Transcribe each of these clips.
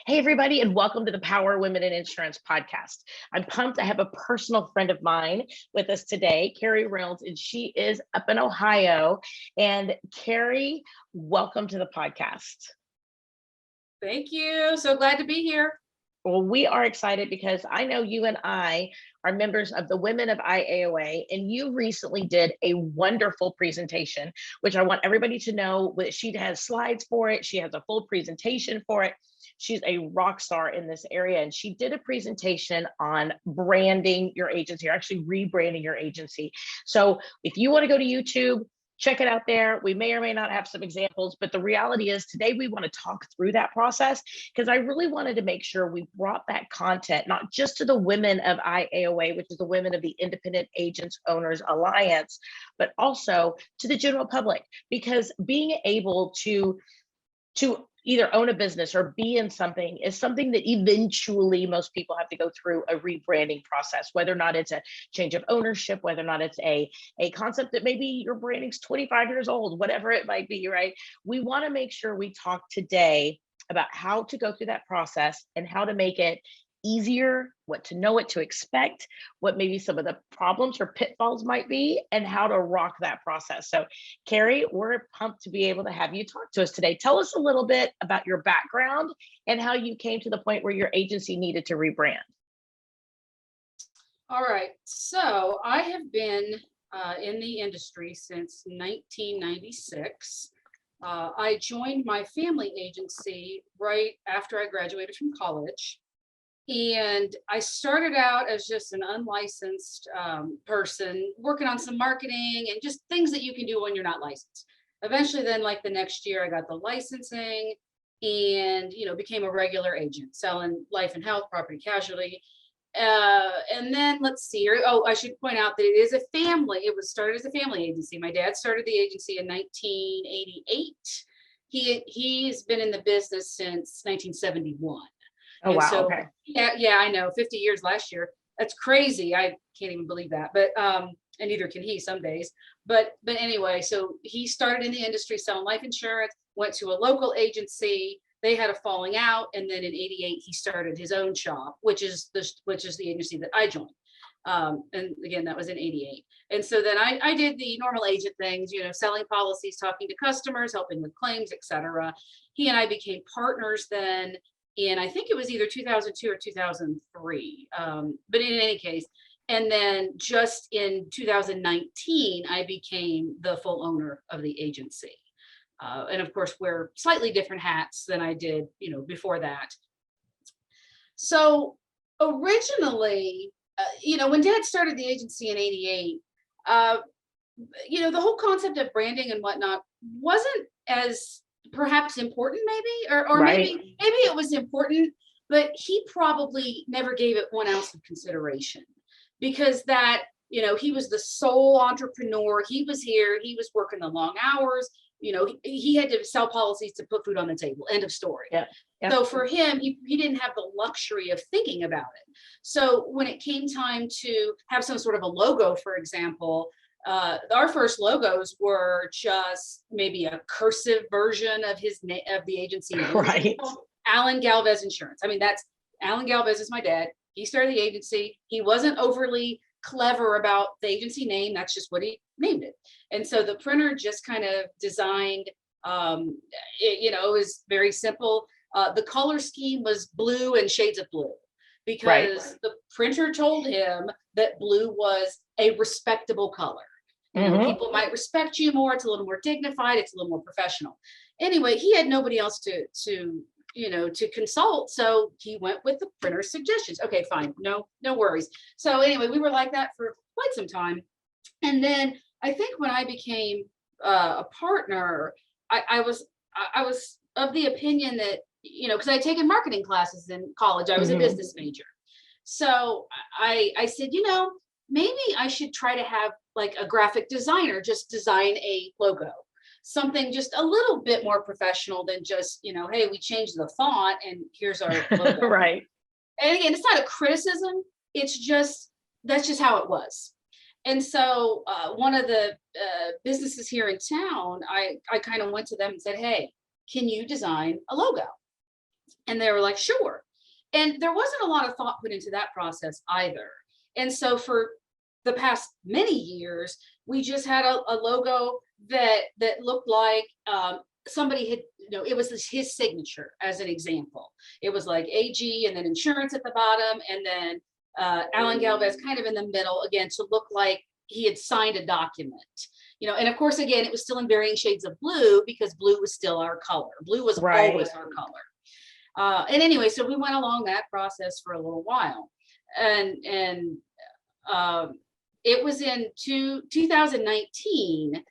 Hey, everybody, and welcome to the Power Women in Insurance podcast. I'm pumped. I have a personal friend of mine with us today, Carrie Reynolds, and she is up in Ohio. And Carrie, welcome to the podcast. Thank you. So glad to be here. Well, we are excited because I know you and I are members of the Women of IAOA, and you recently did a wonderful presentation, which I want everybody to know. She has slides for it. She has a full presentation for it. She's a rock star in this area, and she did a presentation on branding your agency, or actually rebranding your agency. So if you want to go to YouTube, check it out there. We may or may not have some examples, but the reality is today we want to talk through that process because I really wanted to make sure we brought that content, not just to the Women of IAOA, which is the Women of the Independent Agents Owners Alliance, but also to the general public, because being able to either own a business or be in something is something that eventually most people have to go through a rebranding process, whether or not it's a change of ownership, whether or not it's a concept that maybe your branding's 25 years old, whatever it might be, right? We want to make sure we talk today about how to go through that process and how to make it easier, what to know, what to expect, what maybe some of the problems or pitfalls might be, and how to rock that process. So, Carrie, we're pumped to be able to have you talk to us today. Tell us a little bit about your background and how you came to the point where your agency needed to rebrand. All right. So I have been in the industry since 1996. I joined my family agency right after I graduated from college. And I started out as just an unlicensed person working on some marketing and just things that you can do when you're not licensed. Eventually, then like the next year, I got the licensing and, became a regular agent selling life and health, property casualty. And then let's see here. Oh, I should point out that it is a family. It was started as a family agency. My dad started the agency in 1988. He's been in the business since 1971. Oh, And wow. so, Okay. yeah, I know, 50 years last year. That's crazy. I can't even believe that. But and neither can he some days. But anyway, so he started in the industry selling life insurance, went to a local agency. They had a falling out, and then in '88 he started his own shop, which is the agency that I joined. And again, that was in '88. And so then I did the normal agent things, selling policies, talking to customers, helping with claims, etc. He and I became partners then. And I think it was either 2002 or 2003, but in any case, and then just in 2019, I became the full owner of the agency. And of course, wear slightly different hats than I did, before that. So originally, when Dad started the agency in '88, the whole concept of branding and whatnot wasn't as perhaps important, maybe, or Right. maybe it was important, but he probably never gave it 1 ounce of consideration because that, he was the sole entrepreneur. He was here. He was working the long hours. He had to sell policies to put food on the table. End of story. Yeah. Yep. So for him, he didn't have the luxury of thinking about it. So when it came time to have some sort of a logo, for example, our first logos were just maybe a cursive version of of the agency name. Right. Alan Galvez Insurance. I mean, that's Alan Galvez is my dad. He started the agency. He wasn't overly clever about the agency name. That's just what he named it. And so the printer just kind of designed, it was very simple. The color scheme was blue and shades of blue because the printer told him that blue was a respectable color. People might respect you more. It's a little more dignified. It's a little more professional. Anyway, he had nobody else to consult. So he went with the printer's suggestions. Okay, fine. No worries. So anyway, we were like that for quite some time. And then I think when I became a partner, I was of the opinion that, because I had taken marketing classes in college. I was a business major. So I said, maybe I should try to have like a graphic designer just design a logo, something just a little bit more professional than just, hey, we changed the font and here's our logo. Right. And again, it's not a criticism. It's just, that's just how it was. And so one of the businesses here in town, I kind of went to them and said, hey, can you design a logo? And they were like, sure. And there wasn't a lot of thought put into that process either. And so for the past many years, we just had a logo that looked like somebody had, it was his signature as an example. It was like AG and then insurance at the bottom, and then Alan Galvez kind of in the middle, again, to look like he had signed a document. And of course, again, it was still in varying shades of blue because blue was still our color. Blue was always our color. And anyway, so we went along that process for a little while. And it was in 2019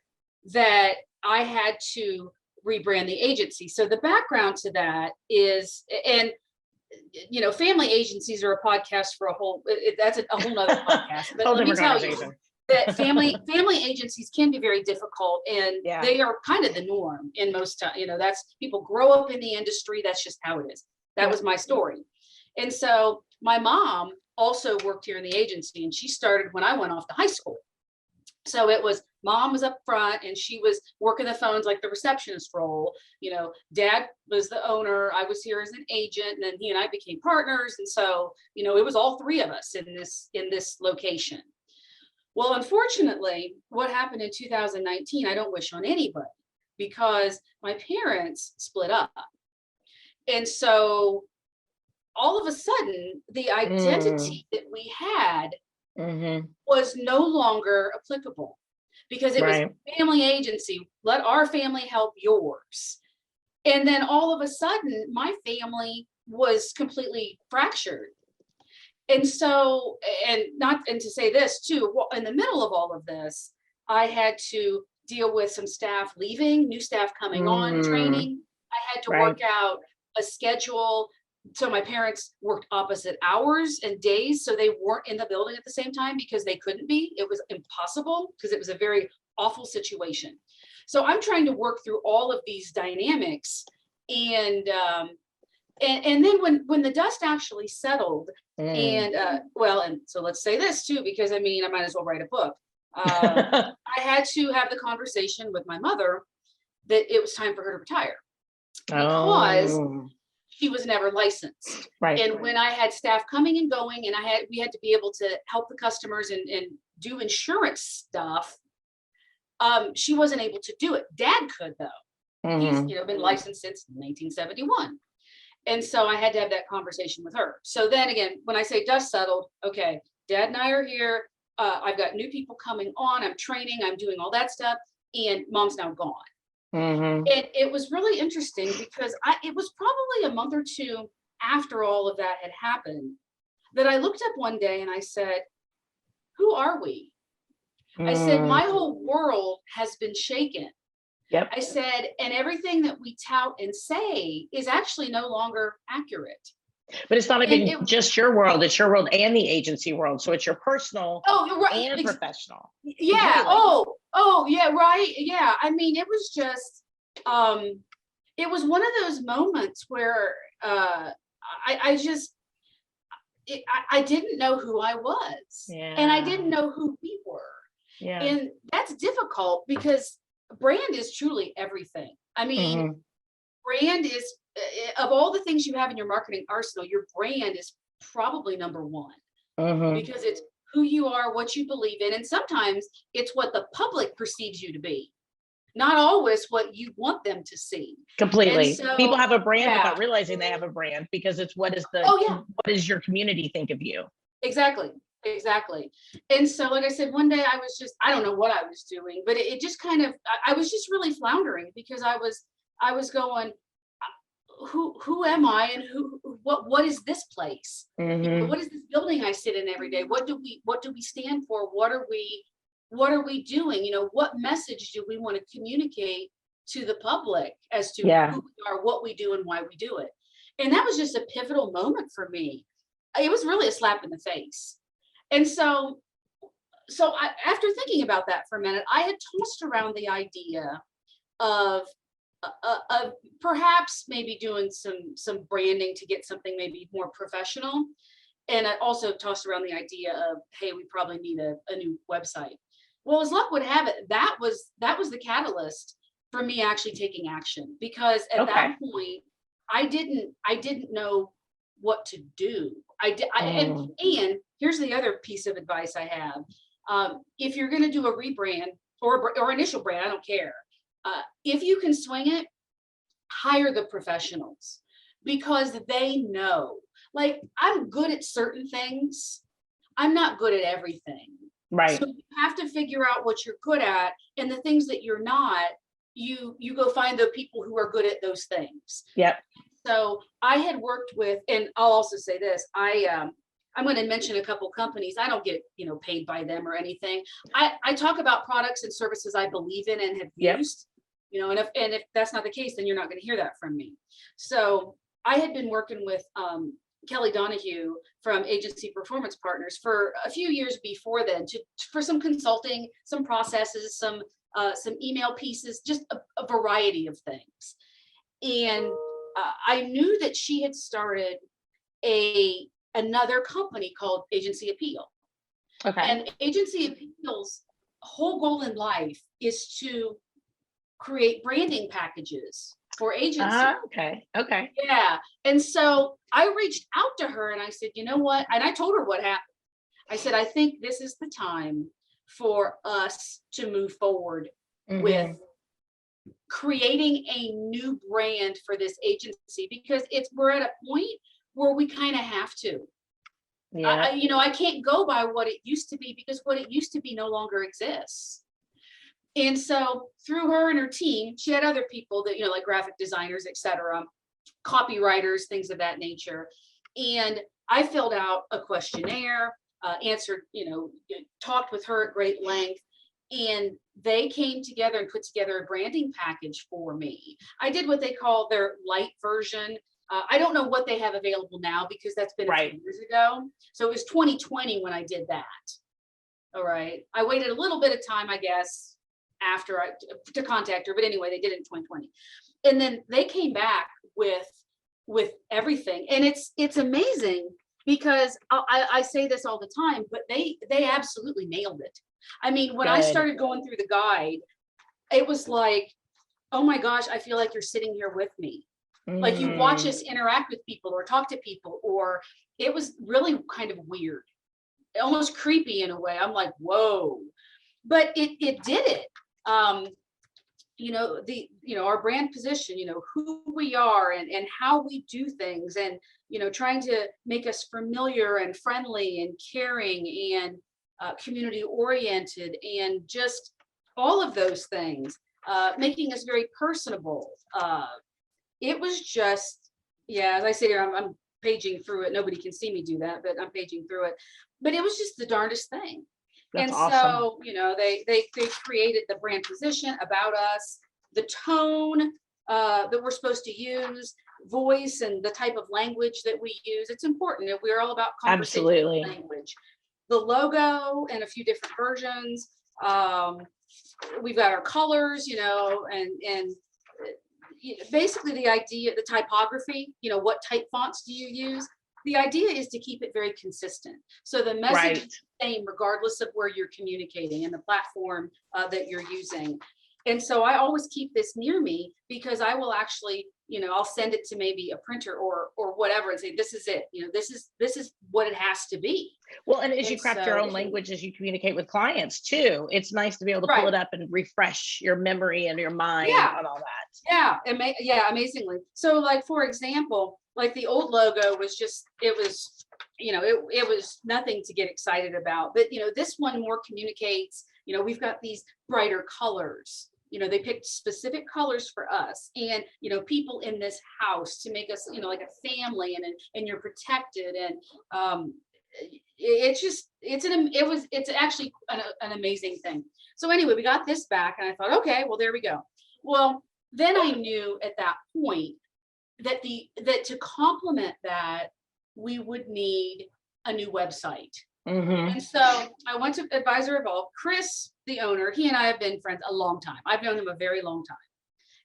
that I had to rebrand the agency. So the background to that is, and family agencies are a podcast for a whole, that's a whole nother podcast. But let me tell you that family agencies can be very difficult, and they are kind of the norm in most time. That's, people grow up in the industry. That's just how it is. That was my story. And so my mom also worked here in the agency, and she started when I went off to high school. So it was, mom was up front and she was working the phones like the receptionist role. Dad was the owner. I was here as an agent, and then he and I became partners. And so, it was all three of us in this location. Well, unfortunately, what happened in 2019, I don't wish on anybody, because my parents split up. And so all of a sudden, the identity that we had was no longer applicable, because it was family agency. Let our family help yours. And then all of a sudden, my family was completely fractured. And so, and to say this too, in the middle of all of this, I had to deal with some staff leaving, new staff coming on, training. I had to work out a schedule. So my parents worked opposite hours and days, so they weren't in the building at the same time because they couldn't be. It was impossible because it was a very awful situation. So I'm trying to work through all of these dynamics, and then when the dust actually settled, and so let's say this too, because I might as well write a book. I had to have the conversation with my mother that it was time for her to retire, because she was never licensed. And when I had staff coming and going, and we had to be able to help the customers and do insurance stuff, she wasn't able to do it. Dad could, though. He's been licensed since 1971. And so I had to have that conversation with her. So then again, when I say dust settled, okay, Dad and I are here. I've got new people coming on. I'm training. I'm doing all that stuff. And Mom's now gone. And it was really interesting because it was probably a month or two after all of that had happened that I looked up one day and I said, who are we? I said, my whole world has been shaken. I said, and everything that we tout and say is actually no longer accurate. But it's not even just your world, it's your world and the agency world. So it's your personal and professional. Yeah. Oh, yeah, right. Yeah. It was just, it was one of those moments where I didn't know who I was. And I didn't know who we were. And that's difficult because brand is truly everything. Brand is, of all the things you have in your marketing arsenal, your brand is probably number one, because it's who you are, what you believe in. And sometimes it's what the public perceives you to be, not always what you want them to see. Completely. So, people have a brand without realizing they have a brand, because it's what does your community think of you? Exactly. And so, like I said, one day I don't know what I was doing, but it just kind of, I was just really floundering, because I was going, who am I, and what is this place? What is this building I sit in every day? What do we stand for? What are we doing? What message do we want to communicate to the public as to who we are, what we do, and why we do it? And that was just a pivotal moment for me. It was really a slap in the face. And so after thinking about that for a minute, I had tossed around the idea of perhaps maybe doing some branding to get something maybe more professional. And I also tossed around the idea of, hey, we probably need a new website. Well, as luck would have it, that was the catalyst for me actually taking action, because at that point, I didn't know what to do. And here's the other piece of advice I have. If you're going to do a rebrand or initial brand, I don't care. If you can swing it, hire the professionals because they know. Like, I'm good at certain things. I'm not good at everything. Right. So you have to figure out what you're good at, and the things that you're not, you go find the people who are good at those things. Yep. So I had worked with, and I'll also say this, I'm going to mention a couple companies. I don't get, paid by them or anything. I talk about products and services I believe in and have used, and if that's not the case, then you're not going to hear that from me. So I had been working with Kelly Donahue from Agency Performance Partners for a few years before then for some consulting, some processes, some email pieces, just a variety of things. And I knew that she had started another company called Agency Appeal. Okay. And Agency Appeal's whole goal in life is to create branding packages for agencies. Okay. Yeah. And so I reached out to her and I said, you know what? And I told her what happened. I said, I think this is the time for us to move forward with creating a new brand for this agency, because we're at a point where we kind of have to. Yeah. I can't go by what it used to be, because what it used to be no longer exists. And so through her and her team, she had other people that, like graphic designers, etc., copywriters, things of that nature. And I filled out a questionnaire, answered, talked with her at great length. And they came together and put together a branding package for me. I did what they call their light version. I don't know what they have available now, because that's been a few years ago. So it was 2020 when I did that. All right. I waited a little bit of time, I guess, after to contact her. But anyway, they did it in 2020. And then they came back with everything. And it's amazing, because I say this all the time, but they absolutely nailed it. I mean, when I started going through the guide, it was like, oh my gosh, I feel like you're sitting here with me. Like, you watch us interact with people or talk to people, or it was really kind of weird, almost creepy in a way. I'm like, whoa, but it did it. Our brand position, who we are and how we do things, and, trying to make us familiar and friendly and caring and community oriented, and just all of those things, making us very personable. It was just, as I say here, I'm paging through it. Nobody can see me do that, but I'm paging through it. But it was just the darndest thing. That's and awesome. So, they created the brand position, about us, the tone that we're supposed to use, voice, and the type of language that we use. It's important. We're all about conversational language. The logo and a few different versions. We've got our colors, and basically the idea, the typography, what type fonts do you use? The idea is to keep it very consistent. So the message is the same regardless of where you're communicating and the platform that you're using. And so I always keep this near me, because I will actually, I'll send it to maybe a printer or whatever and say, this is it. This is what it has to be. Well, and as you craft your own language, as you communicate with clients too, it's nice to be able to pull it up and refresh your memory and your mind on all that. Yeah, amazingly. So, like, for example, like the old logo was just, it was nothing to get excited about. But, this one more communicates, we've got these brighter colors. They picked specific colors for us, and, people in this house to make us, like a family, and you're protected. And it's actually an amazing thing. So anyway, we got this back, and I thought, okay, well, there we go. Well, then I knew at that point that to complement that, we would need a new website. And so I went to Advisor Evolve. Chris, the owner, he and I have been friends a long time. I've known him a very long time.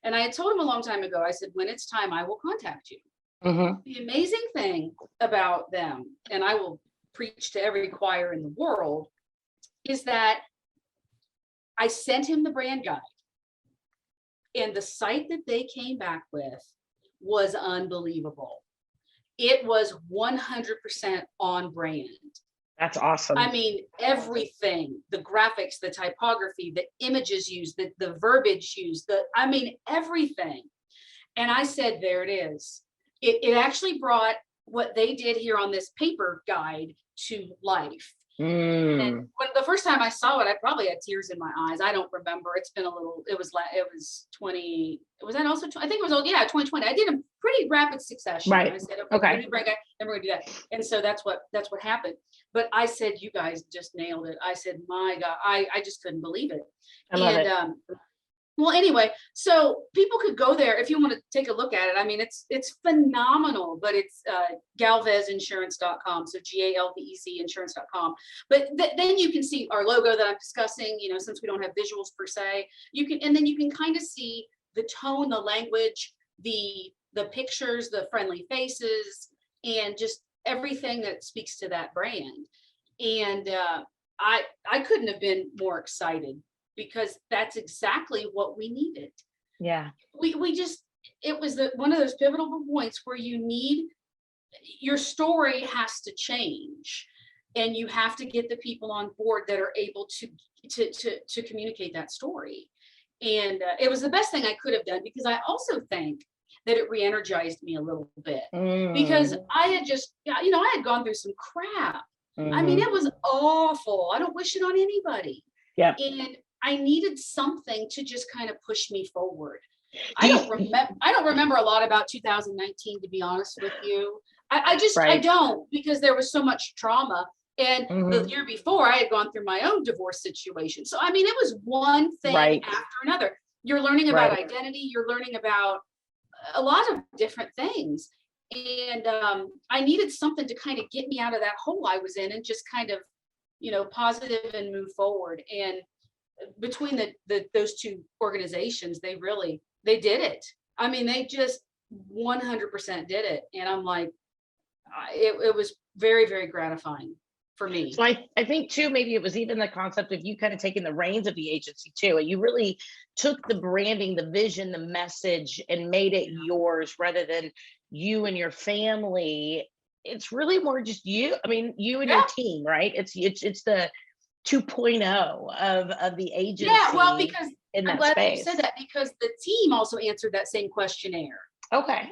And I had told him a long time ago, I said, when it's time, I will contact you. The amazing thing about them, and I will preach to every choir in the world, is that I sent him the brand guide, and the site that they came back with was unbelievable. It was 100% on brand. That's awesome. I mean, everything, the graphics, the typography, the images used, the verbiage used, everything. And I said, there it is. It actually brought what they did here on this paper guide to life. And when the first time I saw it, I probably had tears in my eyes. I don't remember. It's been a little, it was 20, was that also, I think it was, 2020. I did a pretty rapid succession. Right. I said, okay. Then we're gonna do that. And so that's what happened. But I said, you guys just nailed it. I said, my God, I just couldn't believe it. I love it. Well, anyway, so people could go there if you want to take a look at it. I mean, it's phenomenal, but it's galvezinsurance.com. So GALVEZ insurance.com. But then you can see our logo that I'm discussing, since we don't have visuals per se, and then you can kind of see the tone, the language, the pictures, the friendly faces, and just everything that speaks to that brand. And I couldn't have been more excited, because that's exactly what we needed. Yeah. It was one of those pivotal points where your story has to change, and you have to get the people on board that are able to communicate that story. And it was the best thing I could have done, because I also think that it re-energized me a little bit, because I had just, I had gone through some crap. I mean, it was awful. I don't wish it on anybody. Yeah. And I needed something to just kind of push me forward. I don't remember a lot about 2019, to be honest with you. I don't, because there was so much trauma. And the year before, I had gone through my own divorce situation. So, I mean, it was one thing after another. You're learning about identity. You're learning about a lot of different things. And I needed something to kind of get me out of that hole I was in, and just kind of, positive and move forward. And between those two organizations, they did it. I mean, they just 100% did it. And I'm like, it was very, very gratifying for me. So I think too, maybe it was even the concept of you kind of taking the reins of the agency too. And you really took the branding, the vision, the message, and made it yours, rather than you and your family. It's really more just you. I mean, you and your team, right? It's the 2.0 of the agency. Yeah, well, because in that I'm glad space. you said that, because the team also answered that same questionnaire. Okay.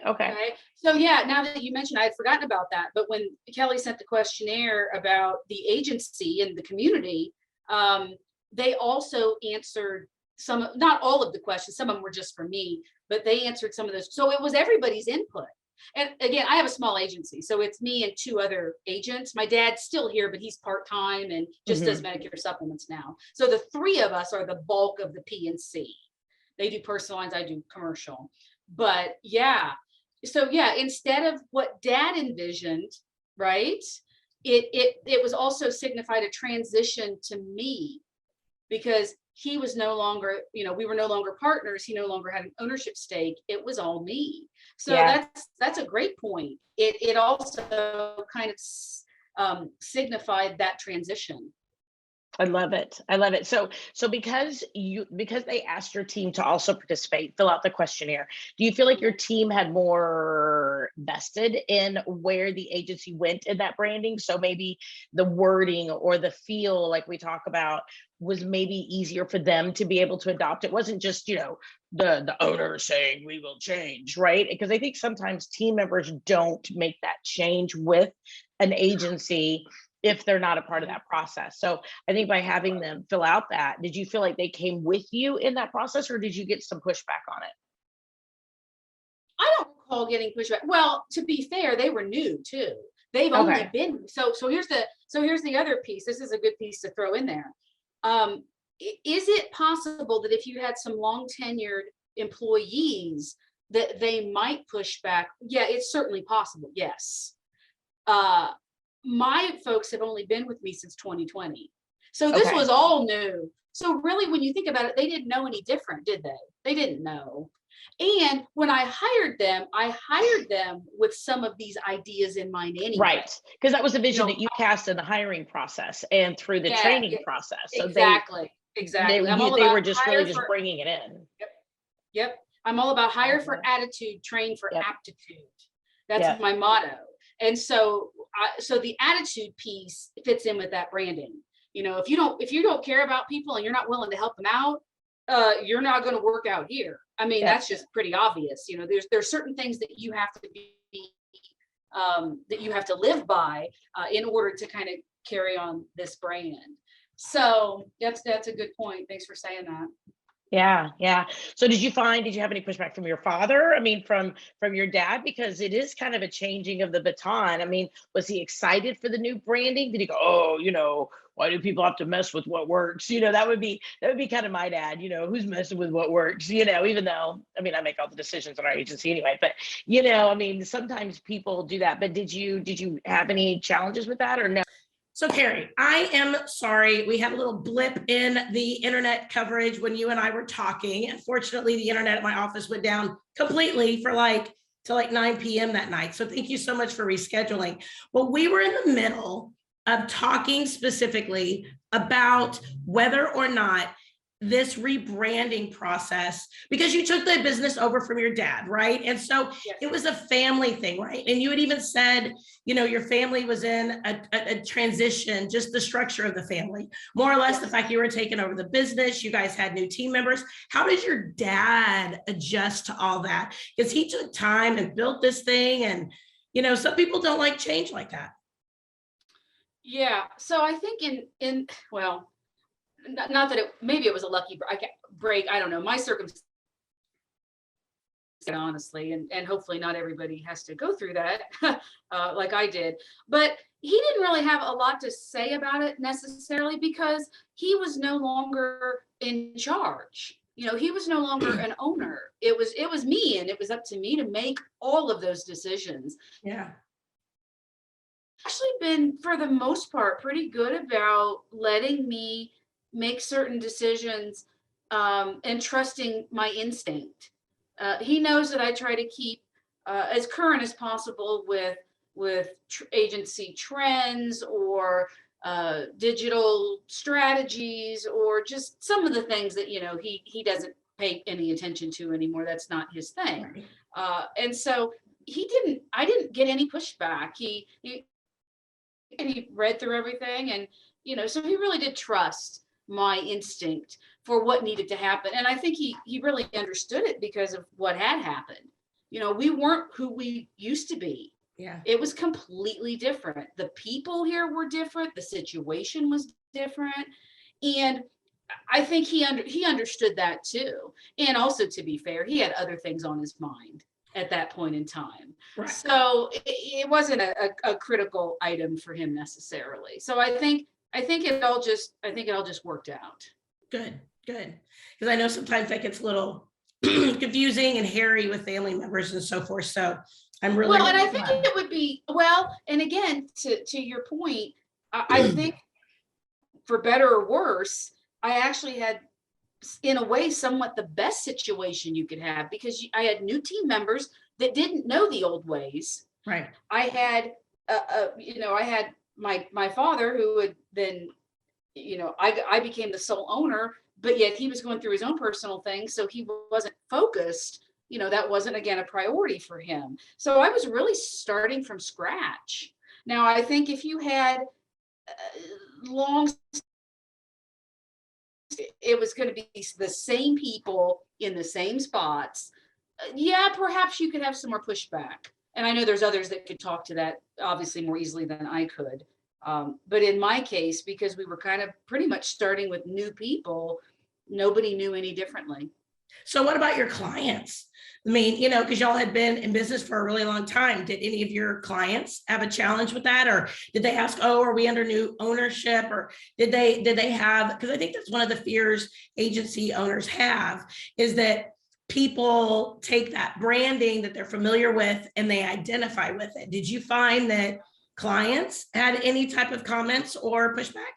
So yeah, now that you mentioned, I had forgotten about that. But when Kelly sent the questionnaire about the agency and the community, they also answered not all of the questions. Some of them were just for me, but they answered some of those. So it was everybody's input. And again, I have a small agency, so it's me and 2 other agents. My dad's still here, but he's part-time and just does Medicare supplements now. So the 3 of us are the bulk of the P&C. They do personal lines, I do commercial. But yeah, so yeah, instead of what Dad envisioned, right, it was also signified a transition to me, because he was no longer, we were no longer partners. He no longer had an ownership stake. It was all me. So that's a great point. It also kind of signified that transition. I love it. So because they asked your team to also participate, fill out the questionnaire, do you feel like your team had more vested in where the agency went in that branding? So maybe the wording or the feel, like we talk about, was maybe easier for them to be able to adopt. It wasn't just, the owner saying we will change, right? Because I think sometimes team members don't make that change with an agency if they're not a part of that process. So I think by having them fill out that, did you feel like they came with you in that process, or did you get some pushback on it? I don't recall getting pushback. Well, to be fair, they were new too. They've only been, so here's the other piece. This is a good piece to throw in there. Is it possible that if you had some long tenured employees that they might push back? Yeah, it's certainly possible. Yes. My folks have only been with me since 2020. So this was all new. So really, when you think about it, they didn't know any different, did they? They didn't know. And when I hired them with some of these ideas in mind anyway. Right. Because that was the vision that you cast in the hiring process and through the training process. So exactly. They were just really just bringing it in. Yep. I'm all about hire for attitude, train for Yep. aptitude. That's Yeah. my motto. And so, so the attitude piece fits in with that branding. You know, if you don't care about people and you're not willing to help them out, you're not going to work out here. I mean, Yep. that's just pretty obvious. You know, there's certain things that you have to be that you have to live by in order to kind of carry on this brand. So that's a good point. Thanks for saying that. Yeah, yeah. So did you have any pushback from your father? I mean, from your dad, because it is kind of a changing of the baton. I mean, was he excited for the new branding? Did he go, oh, why do people have to mess with what works? That would be kind of my dad, who's messing with what works, even though, I mean, I make all the decisions in our agency anyway, but I mean, sometimes people do that. But did you have any challenges with that or no? So Carrie, I am sorry. We had a little blip in the internet coverage when you and I were talking. Unfortunately, the internet at my office went down completely till like 9 p.m. that night. So thank you so much for rescheduling. Well, we were in the middle of talking specifically about whether or not this rebranding process, because you took the business over from your dad, right? And so Yes. it was a family thing, right? And you had even said, your family was in a transition, just the structure of the family, more or less. Yes. The fact you were taking over the business, you guys had new team members. How did your dad adjust to all that? Because he took time and built this thing, and some people don't like change like that. Yeah. So I think well, not that maybe it was a lucky break. I don't know. My circumstance, honestly, and hopefully not everybody has to go through that like I did. But he didn't really have a lot to say about it necessarily because he was no longer in charge. He was no longer an owner. It was me, and it was up to me to make all of those decisions. Yeah. Actually been, for the most part, pretty good about letting me make certain decisions and trusting my instinct. He knows that I try to keep as current as possible with agency trends or digital strategies, or just some of the things that he doesn't pay any attention to anymore. That's not his thing. Right. And so I didn't get any pushback. He read through everything, and so he really did trust my instinct for what needed to happen. And I think he really understood it because of what had happened. We weren't who we used to be. Yeah. It was completely different. The people here were different. The situation was different. And I think he understood that too. And also, to be fair, he had other things on his mind at that point in time. Right. So it wasn't a critical item for him necessarily. So I think it all just worked out. Good. Because I know sometimes that gets a little confusing and hairy with family members and so forth. So I'm really well, and I glad. think it would be and again, to your point, I think for better or worse, I actually had, in a way, somewhat the best situation you could have, because I had new team members that didn't know the old ways. Right. I had, I had my father who had been, I became the sole owner, but yet he was going through his own personal things, so he wasn't focused. That wasn't, again, a priority for him. So I was really starting from scratch. Now, I think if you had long, it was going to be the same people in the same spots. Yeah, perhaps you could have some more pushback. And I know there's others that could talk to that obviously more easily than I could. But in my case, because we were kind of pretty much starting with new people, nobody knew any differently. So what about your clients? I mean, because y'all had been in business for a really long time. Did any of your clients have a challenge with that? Or did they ask, oh, are we under new ownership? Or did they have, because I think that's one of the fears agency owners have, is that people take that branding that they're familiar with and they identify with it. Did you find that clients had any type of comments or pushback?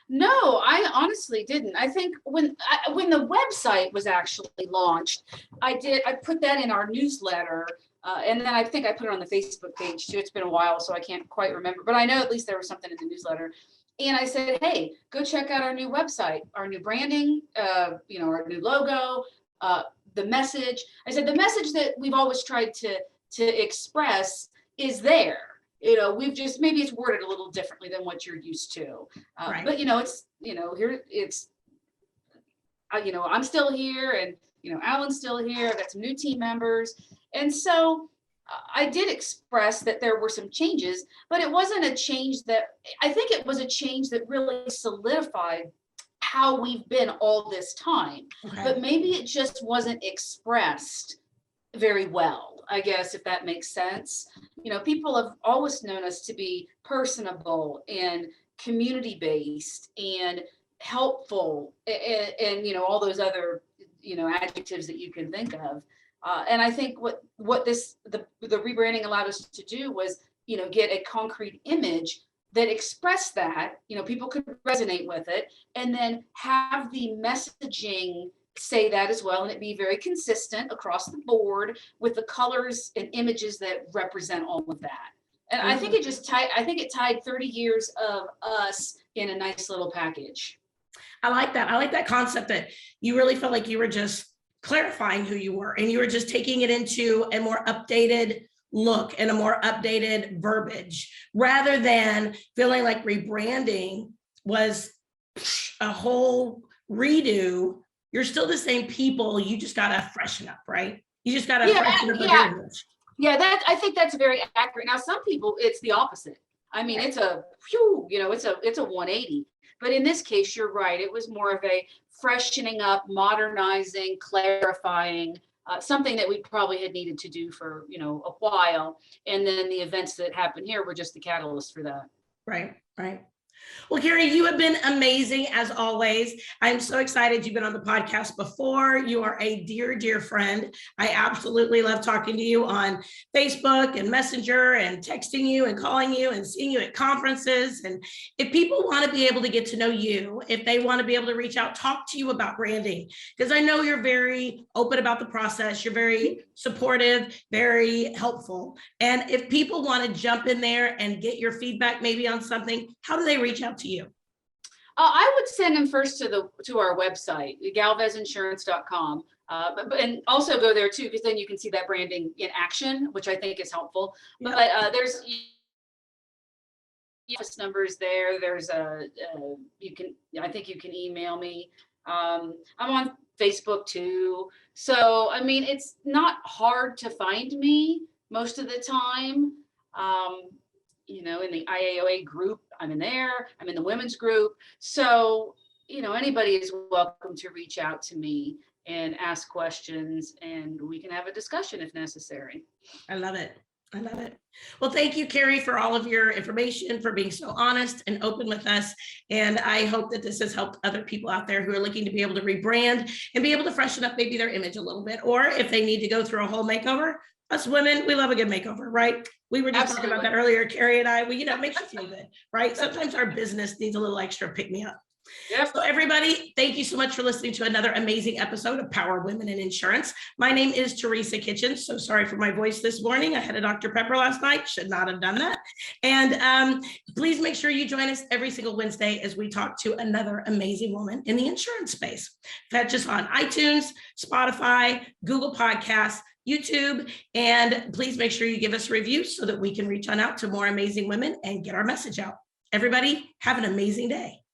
No, I honestly didn't. I think when the website was actually launched, I put that in our newsletter, and then I think I put it on the Facebook page too. It's been a while, so I can't quite remember, but I know at least there was something in the newsletter. And I said, hey, go check out our new website, our new branding, our new logo. the message. I said, the message that we've always tried to express is there. You know, we've just, maybe it's worded a little differently than what you're used to. Right. But, you know, it's, you know, here it's, you know, I'm still here, and, you know, Alan's still here. I've got some new team members. And so I did express that there were some changes, but it wasn't a change that, I think it was a change that really solidified how we've been all this time. Okay. But maybe it just wasn't expressed very well, I guess, if that makes sense. You know, people have always known us to be personable and community-based and helpful, and you know, all those other, you know, adjectives that you can think of. And I think what the rebranding allowed us to do was, you know, get a concrete image that expressed that, you know, people could resonate with it, and then have the messaging say that as well, and it be very consistent across the board with the colors and images that represent all of that. And I think it just tied 30 years of us in a nice little package. I like that. I like that concept that you really felt like you were just clarifying who you were, and you were just taking it into a more updated look and a more updated verbiage, rather than feeling like rebranding was a whole redo. You're still the same people. You just got to freshen up, right? You just got to freshen up the verbiage. Yeah, I think that's very accurate. Now, some people, it's the opposite. I mean, it's a, you know, it's a 180. But in this case, you're right. It was more of a freshening up, modernizing, clarifying, something that we probably had needed to do for, you know, a while. And then the events that happened here were just the catalyst for that. Right, right. Well, Carrie, you have been amazing as always. I'm so excited you've been on the podcast before. You are a dear, dear friend. I absolutely love talking to you on Facebook and Messenger, and texting you and calling you and seeing you at conferences. And if people want to be able to get to know you, if they want to be able to reach out, talk to you about branding, because I know you're very open about the process. You're very supportive, very helpful. And if people want to jump in there and get your feedback maybe on something, how do they reach out to you? I would send them first to our website, galvezinsurance.com, and also go there too, because then you can see that branding in action, which I think is helpful. Yeah. But there's office numbers there. There's I think you can email me. I'm on Facebook too. So, I mean, it's not hard to find me most of the time. You know, in the IAOA group, I'm in there. I'm in the women's group. So, you know, anybody is welcome to reach out to me and ask questions, and we can have a discussion if necessary. I love it. I love it. Well, thank you, Carrie, for all of your information, for being so honest and open with us. And I hope that this has helped other people out there who are looking to be able to rebrand and be able to freshen up maybe their image a little bit, or if they need to go through a whole makeover. Us women, we love a good makeover, right? We were just talking about that earlier, Carrie and I. You know, it makes you feel good, right? Sometimes our business needs a little extra pick me up. Yep. So everybody, thank you so much for listening to another amazing episode of Power Women in Insurance. My name is Teresa Kitchens. So sorry for my voice this morning. I had a Dr. Pepper last night. Should not have done that. And please make sure you join us every single Wednesday as we talk to another amazing woman in the insurance space. Catch us on iTunes, Spotify, Google Podcasts, YouTube, and please make sure you give us reviews so that we can reach on out to more amazing women and get our message out. Everybody, have an amazing day.